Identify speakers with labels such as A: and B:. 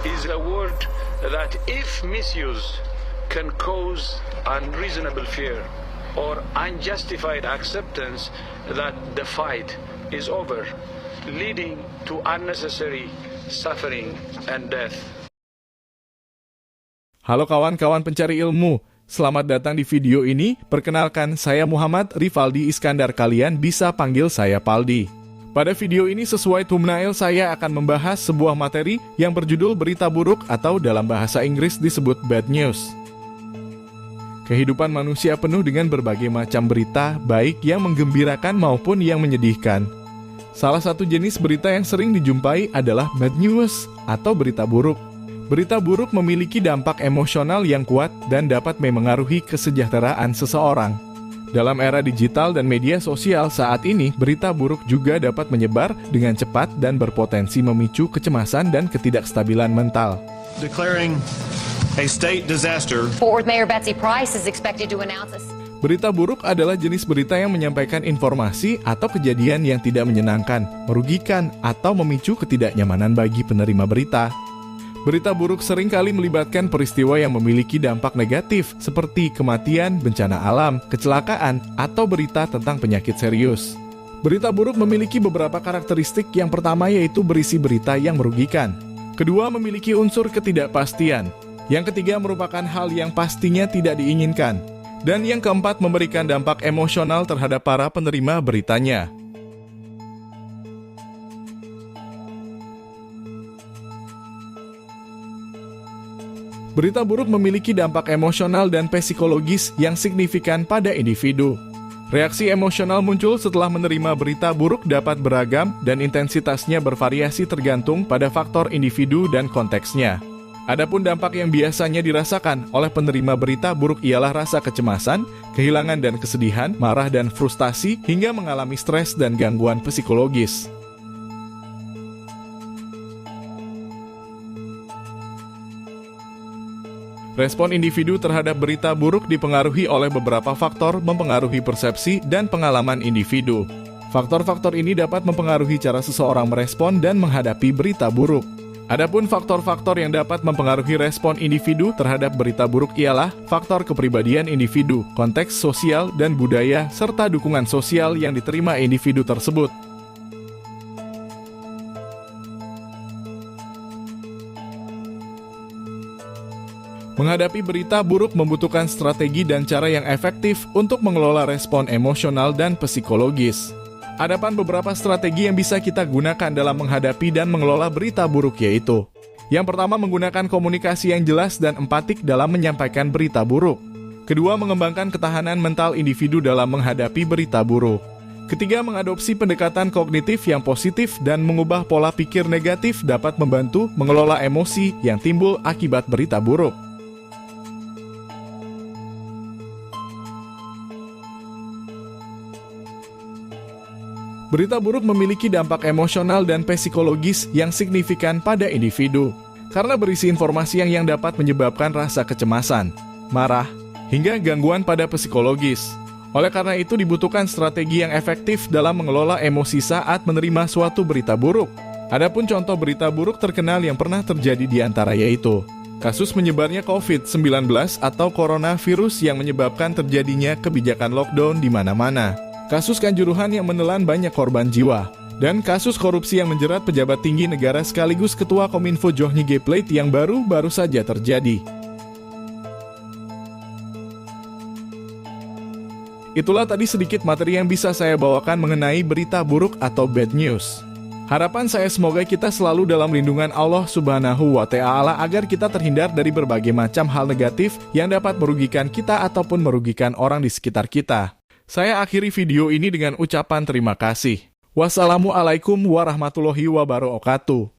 A: is a word that, if misused, can cause unreasonable fear or unjustified acceptance that the fight is over, leading to unnecessary suffering and death.
B: Halo kawan-kawan pencari ilmu, selamat datang di video ini. Perkenalkan, saya Muhammad Rivaldi Iskandar, kalian bisa panggil saya Paldi. Pada video ini sesuai thumbnail saya akan membahas sebuah materi yang berjudul berita buruk atau dalam bahasa Inggris disebut bad news. Kehidupan manusia penuh dengan berbagai macam berita, baik yang menggembirakan maupun yang menyedihkan. Salah satu jenis berita yang sering dijumpai adalah bad news atau berita buruk. Berita buruk memiliki dampak emosional yang kuat dan dapat memengaruhi kesejahteraan seseorang. Dalam era digital dan media sosial saat ini, berita buruk juga dapat menyebar dengan cepat dan berpotensi memicu kecemasan dan ketidakstabilan mental.
C: Declaring a state disaster.
D: Fort Worth Mayor Betsy Price is expected to announce a...
B: Berita buruk adalah jenis berita yang menyampaikan informasi atau kejadian yang tidak menyenangkan, merugikan, atau memicu ketidaknyamanan bagi penerima berita. Berita buruk seringkali melibatkan peristiwa yang memiliki dampak negatif seperti kematian, bencana alam, kecelakaan, atau berita tentang penyakit serius. Berita buruk memiliki beberapa karakteristik. Yang pertama yaitu berisi berita yang merugikan. Kedua, memiliki unsur ketidakpastian. Yang ketiga, merupakan hal yang pastinya tidak diinginkan. Dan yang keempat, memberikan dampak emosional terhadap para penerima beritanya. Berita buruk memiliki dampak emosional dan psikologis yang signifikan pada individu. Reaksi emosional muncul setelah menerima berita buruk dapat beragam dan intensitasnya bervariasi tergantung pada faktor individu dan konteksnya. Adapun dampak yang biasanya dirasakan oleh penerima berita buruk ialah rasa kecemasan, kehilangan dan kesedihan, marah dan frustasi, hingga mengalami stres dan gangguan psikologis. Respon individu terhadap berita buruk dipengaruhi oleh beberapa faktor mempengaruhi persepsi dan pengalaman individu. Faktor-faktor ini dapat mempengaruhi cara seseorang merespon dan menghadapi berita buruk. Adapun faktor-faktor yang dapat mempengaruhi respon individu terhadap berita buruk ialah faktor kepribadian individu, konteks sosial dan budaya, serta dukungan sosial yang diterima individu tersebut. Menghadapi berita buruk membutuhkan strategi dan cara yang efektif untuk mengelola respon emosional dan psikologis. Adapun beberapa strategi yang bisa kita gunakan dalam menghadapi dan mengelola berita buruk yaitu: yang pertama, menggunakan komunikasi yang jelas dan empatik dalam menyampaikan berita buruk. Kedua, mengembangkan ketahanan mental individu dalam menghadapi berita buruk. Ketiga, mengadopsi pendekatan kognitif yang positif dan mengubah pola pikir negatif dapat membantu mengelola emosi yang timbul akibat berita buruk. Berita buruk memiliki dampak emosional dan psikologis yang signifikan pada individu, karena berisi informasi yang dapat menyebabkan rasa kecemasan, marah, hingga gangguan pada psikologis. Oleh karena itu dibutuhkan strategi yang efektif dalam mengelola emosi saat menerima suatu berita buruk. Adapun contoh berita buruk terkenal yang pernah terjadi di antara yaitu kasus menyebarnya COVID-19 atau coronavirus yang menyebabkan terjadinya kebijakan lockdown di mana-mana. Kasus kanjuruhan yang menelan banyak korban jiwa, dan kasus korupsi yang menjerat pejabat tinggi negara sekaligus Ketua Kominfo Johnny G. Plate yang baru saja terjadi. Itulah tadi sedikit materi yang bisa saya bawakan mengenai berita buruk atau bad news. Harapan saya semoga kita selalu dalam lindungan Allah Subhanahu wa Ta'ala agar kita terhindar dari berbagai macam hal negatif yang dapat merugikan kita ataupun merugikan orang di sekitar kita. Saya akhiri video ini dengan ucapan terima kasih. Wassalamualaikum warahmatullahi wabarakatuh.